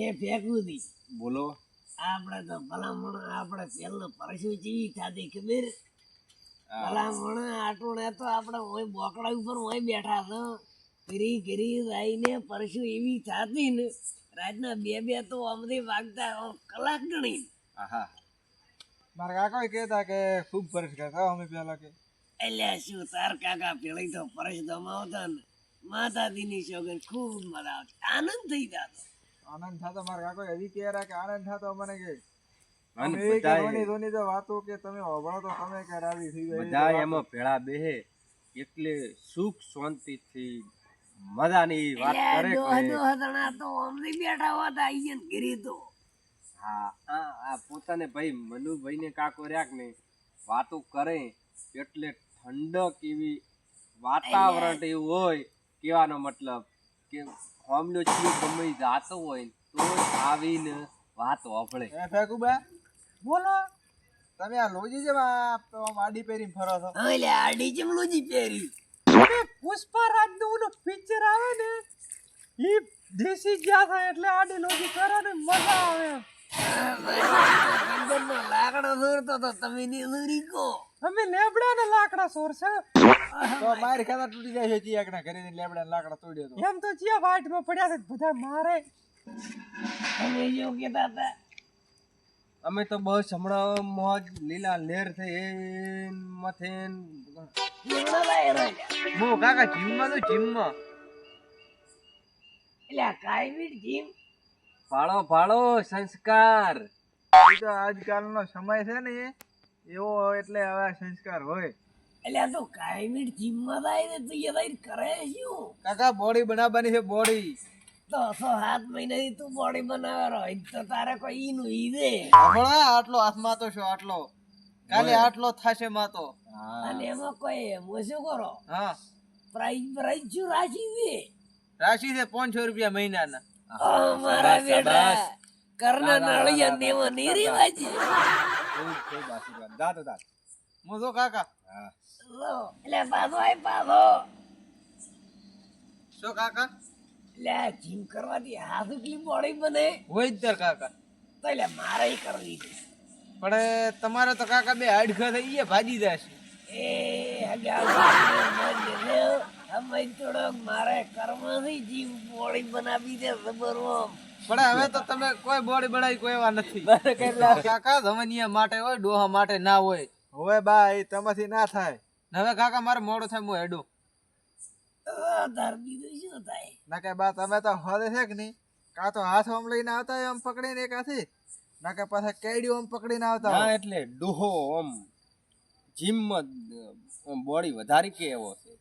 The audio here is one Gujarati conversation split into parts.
એ ફેંકવું દી બોલો. આપણે તો ભલામણ આપણે પેલો પરસુ જેવી થતી ખબર ભલામણ આટોણે તો આપણે ઓય બોકડા ઉપર ઓય બેઠા છો ઘરી ઘરી રહીને પરસુ એવી થતી ને રાતના બે બે તો અમથી વાગતા કલાક ગણી. આહા મારા કાકા કહેતા કે ખૂબ પરસ કરતા અમે પેલા કે એટલે શું તાર કાકા પેલી તો પરસ જમાવતા ને માતાજીની સોગન ખૂબ મજા આવતી આનંદ થઈ જતો. આનંદ થતો મારા કાકા હજી કહેરા કે આનંદ થતો મને કે અને અમે કે બધાય ધોની ધોની તો વાતો કે તમે હોભળો તો તમે કે રાજી થઈ જાય બધાય એમાં ભેળા બેહે એટલે સુખ શાંતિથી મજાની વાત કરે દોહદણા તો અમથી બેઠા હોતા અહીંયા ઘરી તો હા આ પોતાને ભાઈ મનુભાઈ ને કાકો રાખ ને વાતો કરે એટલે ઠંડક એવી વાતાવરણ એવું હોય કહેવાનો મતલબ કે હોમલો ચીયો ગમે જાતો હોય તો આવીને વાત વાપરે. એ ફેકુબા બોલો તમે આ લોજી જેમ આડી પહેરીને ફરો છો એટલે આડી ચમલોજી પહેરી પુષ્પરાજ નું ઓલું પિક્ચર આવે ને ઈ દેશી જ્યાં થાય એટલે આડી લોજી કરો ને મજા આવે. લાકડો દોરતો તો તમે ની દોરી કો અમે લેબડા ને લાકડા સોર છે તો મારી ખાતા તૂટી જાય છે ચિયાકના ઘરે ને લેબડા ને લાકડા તોડ્યો તો એમ તો ચિયા વાટમાં પડ્યા છે બધા મારે. તમે જો કેતા હતા અમે તો બસ હમણાં મોજ લીલા લેર થઈ મથેન એવડા લાય રહ્યા મો કાકા જીમમાં તો જીમમાં એટલે આ કાયમી જીમ ભાળો ભાળો સંસ્કાર ઈ તો આજકાલનો સમય છે ને એવો એટલે હવે સંસ્કાર હોય. એટલે આ તો કાયમી જીમ માં થાય ને તો એ ભાઈ કરે શું કાકા બોડી બનાવવાની છે બોડી તો 6-7 મહિનાથી તું બોડી બનાવે રહી તો તારે કોઈ ઈ નું ઈ દે હમણાં આટલો હાથમાં તો છો આટલો કાલે આટલો થાશે માતો. અને એમાં કોઈ હું શું કરો હા પ્રાઇસ શું રાશી દે રાશિ છે 500 રૂપિયા મહિનાના. મારા બેટા કરના નાળિયા નેવા ની રેવાજી ખૂબ આશીર્વાદ દાદા દાદા હું તો કાકા હા એટલે પાછો આય પાછો શું કાકા એટલે આ જીમ કરવાથી હાથ એટલી બોડી બને હોય જ તાર કાકા તો એટલે મારે કરવી છે. પણ તમારે તો કાકા બે હાડખા થઈ એ ભાજી જશે. એ અમે થોડોક મારે કર્મથી જીમ બોડી બનાવી દે ખબર પણ હવે તો તમે કોઈ બોડી બનાવી કોઈ એવા નથી કાકા ધમનિયા માટે હોય ડોહા માટે ના હોય. હવે બા એ તમાથી ના થાય. હવે કાકા મારે મોડું થાય હું હેડું તાર બીજું શું થાય ના કે બા તમે તો હદે છે કે નહીં કાં તો હાથ આમ લઈને આવતા હોય આમ પકડીને એકાથી ના કે પાછા કેડીઓ આમ પકડીને આવતા ના હોય. એટલે ડોહો આમ જીમમાં બોડી વધારી કે એવો છે.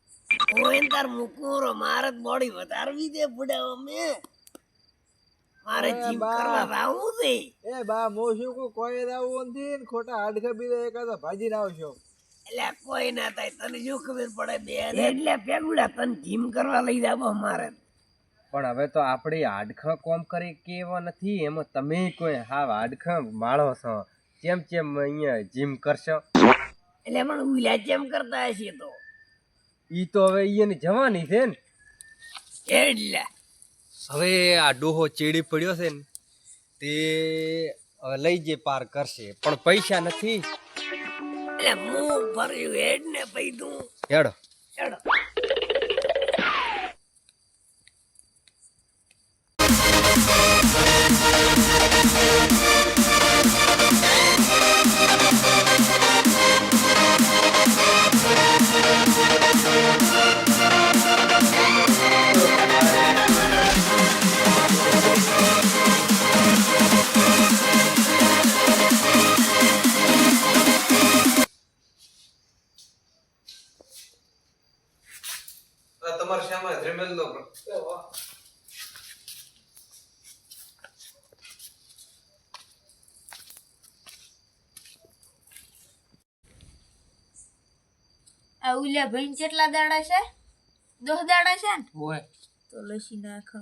કોઈ તાર મુકુરો મારે બોડી વધારવી દે બુડા અમે મારે જીમ કરવા આવું છે. એ બા મો શું કો કોઈ આવું નથી ને ખોટા હાડકા બીજા એકાદા ભાજીને આવશો. એટલે કોઈ ના થાય તને શું ખબર પડે બે એટલે પેગુડા તને જીમ કરવા લઈ જાવ મારે પણ હવે તો આપણે હાડખા કોમ કરે કે એવા નથી એમાં તમે કોઈ હાવ હાડખા માળો છો ચેમ ચેમ અહીંયા જીમ કરશો એટલે પણ ઉલ્યા જેમ કરતા હશે તો ઈ તો હવે અહીંયાની જવાની છે ને એટલે હવે આ ડોહો ચેડી પડ્યો છે ને તે હવે લઈ જે પાર કરશે પણ પૈસા નથી એટલે હું ભર્યું હેડ ને પૈદું હેડો હેડો તમારે સામે ધ્રેમેલ નો આ ઉલ્યા ભાઈ કેટલા દાડા છે 10 દાડા છે ને ઓય તો લસી નાખ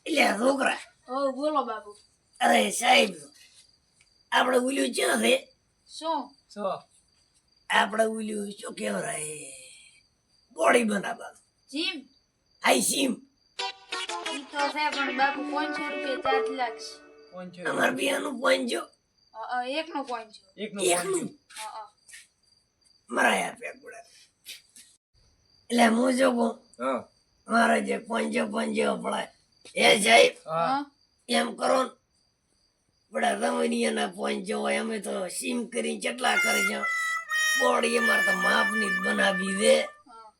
એટલે છોકરા ઓ બોલો બાબુ અરે સાહેબ આપણે ઉલ્યું ક્યાં છે શું આપણે ઉલ્યું શું કેવરાય બોડી બનાવવાનું જીમ આઈ સીમ ઈ તો છે પણ બાપુ 500 રૂપિયા ચાર્જ લાગશે. અમાર બેનું પહોંચ્યો એકનો 500. એકનું હા મરાયા પેકુડા એટલે હું જો કહું હા મારે જે પંજો પડાય એ સાહેબ હા એમ કરો ને બડા રમણીયાના પંચો હોય અમે તો સીમ કરી કેટલા કરજો બોડી અમારે તો માપની જ બનાવી દે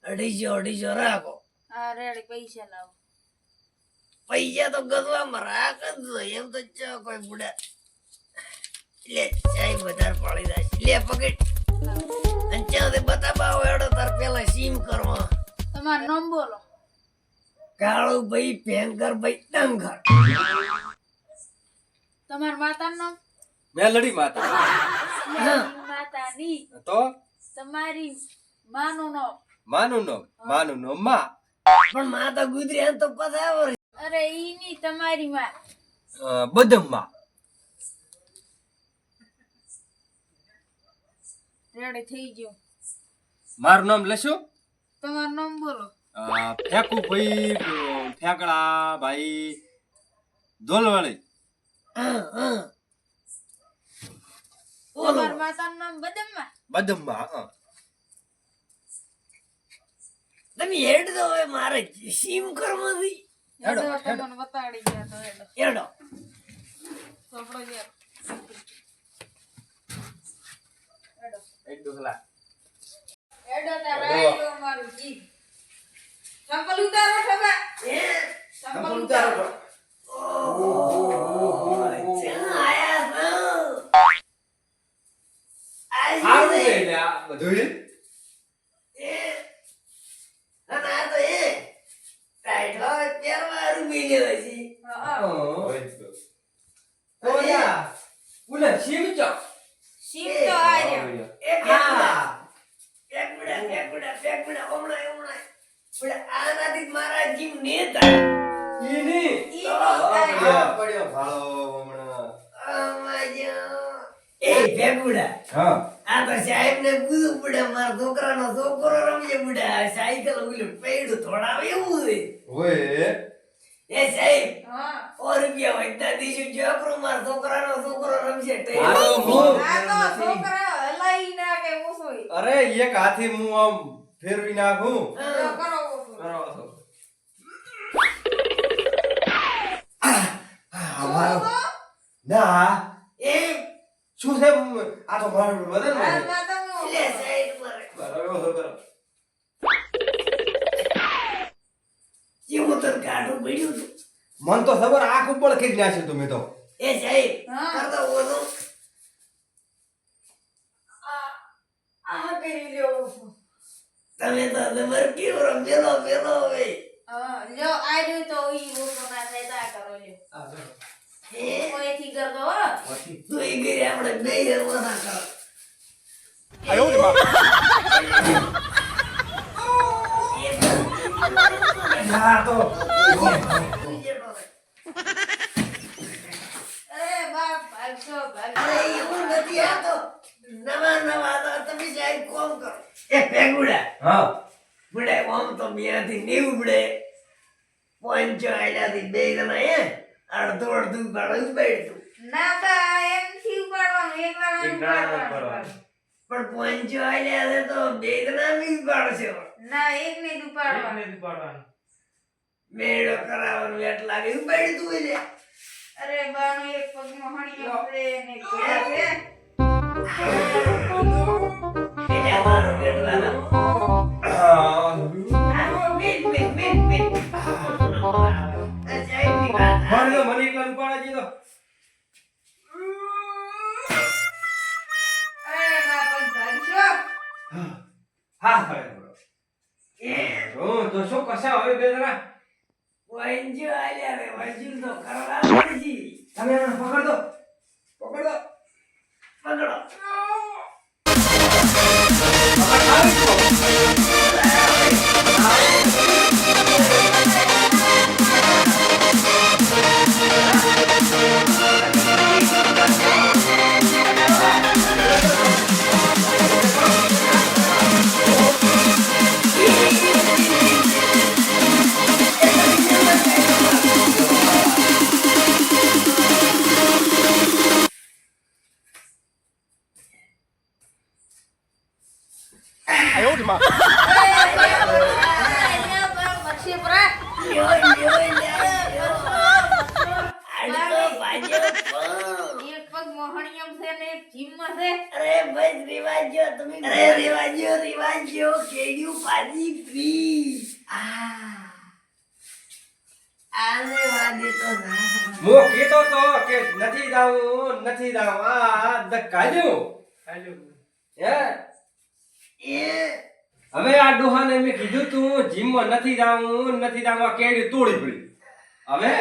250 રાખો હા રેડી પૈસા લાવો. પૈસા તો ગદવામાં રાખ જ દો એમ તો ચો કોઈ બુડા લે સાહેબ વધારે પડી જાય લે પકડ અને ચાંદે બતાવા એડો તાર પેલા સીમ કરવા તમારું નામ બોલો. કાળુ ભાઈ ભેંકર ભાઈ ડંગર તમાર માતાનું નામ? મેલડી માતા માતાની તો તમારી માનું નામ? માનું નો માં પણ માં તો ગુજરી એમ તો પતાવર અરે ઈ ની તમારી માં. બદમમાં રેડી થઈ ગયો. મારું નામ લેશો તમારું નામ બોલો. ફેંકુ ભાઈ ફેંકડા ભાઈ ધોલવાળી તમાર માતાનું નામ બદમમાં? બદમમાં તમે હેડ દો હવે મારે સીમ કરવાથી હેડો, તમને બતાડી ગયા તો હેડો. હેડો ચોપડો યાર. હેડો. એક ડોકલા હેડો તાર આયો મારું જીવ. ચંપલ ઉતારો ઠબા. ચંપલ ઉતારો. ક્યાં આયા છો? સારું છે ને આ બધું અને આ તો એ ટાઈટ હોય પહેરવા રૂપી લેવા છે ઉલે સીમ ચો શીપ તો આર્યો. એક મિનિટ હમણાં આનાથી મારા જીવ નેતા ઈની ઈ તો આર્યો. પડ્યો ભાળો હમણાં એ ભેગુડા હા આ તો સાહેબ ને પૂછવું પડે મારા છોકરાનો છોકરો રમજે પડે સાયકલ ઓલું પૈડું થોડાવે એવું છે ઓય એ સાહેબ હા. 100 રૂપિયા હોય દાદી શું જોકરો મારા છોકરાનો છોકરો રમશે આ તો હું- આ તો છોકરા હલાઈ નાખે ઓસોય. અરે એક હાથી હું આમ ફેરવી નાખું જો કરો ઓસો. કરો છો ઓસો? ના એ શું છે આ તો મારું બદલ આ માતાનું લે સાહેબ મારે કરો જેવું તો કાઢું પડ્યું હતું મન તો ખબર આંખ ઉપર ખીચ નાખ્યું તમે તો એ સાહેબ હા. કરતો ઓછો આ કરી લ્યો ઓસો. તમે તો નંબર કેવો મેલો હવે હા લ્યો આર્યું તો ઈ ઓસો ના થાય તા કરો લ્યો. એ કોઈથી કરતો હો. તું એ ઘરે આપણે બે રવાના કરો હા તો અરે બાપ ભાગશો અરે ભાગશો. એવું નથી આ તો નવા તો તમે સાહેબ કોમ કરો એ ભેગુડા હા બડે કોમ તો બેથી નેવું બડે પંચો આયલાથી બે જણા એ અડધું ભાડું બેઠું ના બા એમ થી ઉપાડવાનું એક વાર એક દાણા ઉપાડવાનું. પણ પંચો આયલા છે તો બે જણા બી પાડશે ના એક ને જ ઉપાડવાનું. મેળો કરાવવાનું એટલા કે ઉપાડી તું એટલે અરે બાનો એક પગમાં હણીયો પડે ને ઘોડા છે. એટલે મારો કેટલા ના મને એકલા ઉપાડા દીધો અરે બા પગ ભાગશો. હા તો શું કશા હવે બે જણા તમે એને પકડ દો પકડો છે અરે બસ રિવાજો તમે અરે રિવાજો કેડિયું ભાજી ફ્રી આને વાદે તો ના મો કીધો તો કે નથી જાવું આ ધક્કાલ્યું હે એ હવે આ ડોહાને મેં કીધું તું જીમમાં નથી જાવું આ કેડી તોડી પડી હવે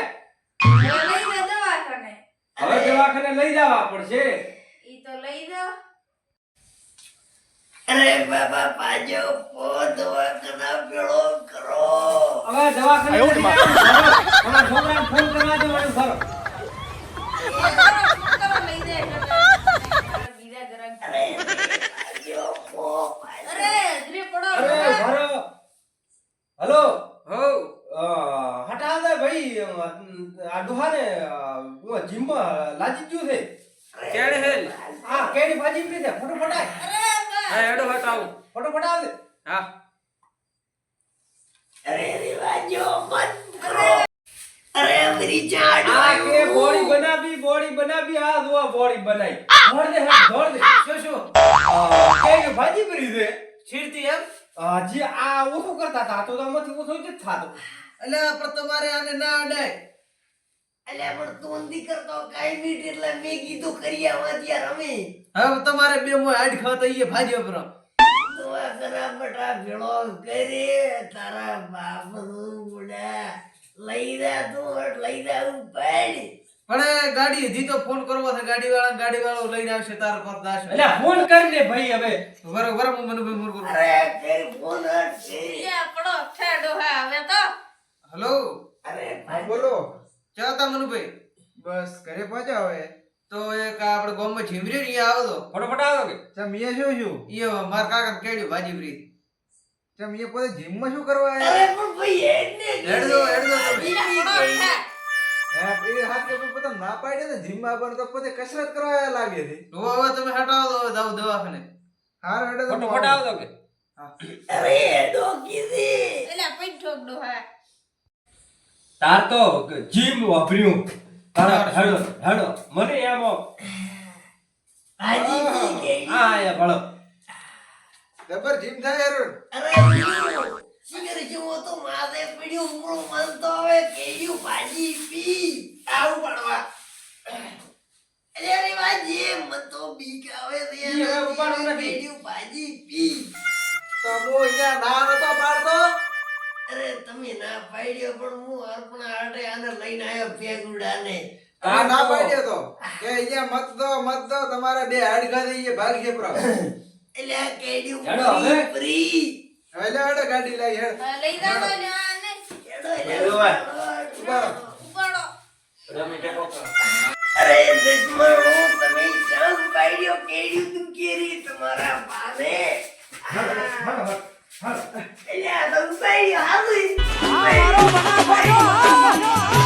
લઈ દો દવાખાને હવે દવાખાને લઈ જવા પડશે ઈ તો લઈ દો અરે બાબા પાજો પોદવા કના પેળો કરો હવે દવાખાને મારા છોકરાને ફોન કરવા દેવાનું ખરો લઈ દે બીજા ગ્રાહક અરે પાજો પો અરે ધીરે પડો અરે ભરો હલો હો હટાવ દે ભાઈ આ ડોહાને જીમમાં લાજી ગયું છે કેડે હે હા કેડી ભાજી પડી છે ફોટો અરે હા એડો હટાવ ફોટો ફટાવ દે હા અરે રિવાજો મત કરો અરે મેરી જાડો આ કે બોડી બનાવી આ જો બોડી બનાવી ધોળ દે શું કેડી ભાજી પડી છે છીરતી એમ જી આ ઓછું કરતા હતા તો આમાંથી ઓછું જ થાતો એટલે પણ તમારે આને ના અડાય અલ્યા પણ તું દી કરતો કાઈ મીટ એટલે મેં કીધું કરી આવા ત્યાં રમે હવે તમારે બે મોય હાડ ખાતા ઈએ ભાજી પર દુઆ કરા બટા ભેળો કરે તારા બાપનું બુડા લઈ જા તું હટ લઈ જા ઉપાડ પણ એ ગાડી હજી તો ફોન કરવો છે ગાડી વાળો લઈને આવશે તાર પર દાશ એટલે ફોન કરીને ભાઈ હવે બરોબર હું મને મુર કરું અરે કરી ફોન હટ કરી. યા પડો છેડો હા હવે તો હેલો અરે બોલો ચાતા મનુભાઈ બસ ઘરે પહોંચ્યા હવે તો એક આપણે ગામમાં જીમરી ને આવો તો ફોટો ફટાવો કે ચમ ઈએ શું ઈએ માર કાકા કેડી ભાજી ફ્રી ચમ ઈએ પોતે જીમમાં શું કરવા અરે પણ ભાઈ હેડ હેડ દો તમે પડો છે હે એ હાથ કે પોતે ના પાડે ને જીમમાં પણ તો પોતે કસરત કરવા લાગે છે તો હવે તમે હટાવો તો જાવ દવાખાને હાર હેડ ફોટો ફટાવો કે અરે હેડો કીધી એટલે પૈ ઠોકડો હા તાર તો જીમ વાપર્યું તારા હેડો મને એમ હાજી જી કે આ ભળો જબર જીમ થાય યાર અરે સિગર જેવો તો માથે પડ્યું મૂળું મન તો હવે કેયું ભાજી પી આવું પડવા અરે રે વાજી મન તો બીક આવે છે ઈ હવે ઉપાડવું નથી. કેયું ભાજી પી તો મો અહીંયા ના નતો પાડતો અરે તમે ના પાડ્યો પણ હું અર્પણા આટે આને લઈને આવ્યો ફેગુડાને તમે ના પાડ્યો તો કે અહીંયા મત દો તમારે બે હાડ ખાધી ઈએ ભાગ છે પ્રો એટલે આ કેડ્યું હેડો હવે. ફ્રી હવે લે ગાડી લઈ હેડ લઈ દો તો લ્યા ને હેડો હેડો ઉપાડો. ઉપાડો અરે દુશ્મનો તમે ચાંદ પાડ્યો કેડ્યું તું કેરી તમારા બાને એટલે આ તો પાડ્યો હાલું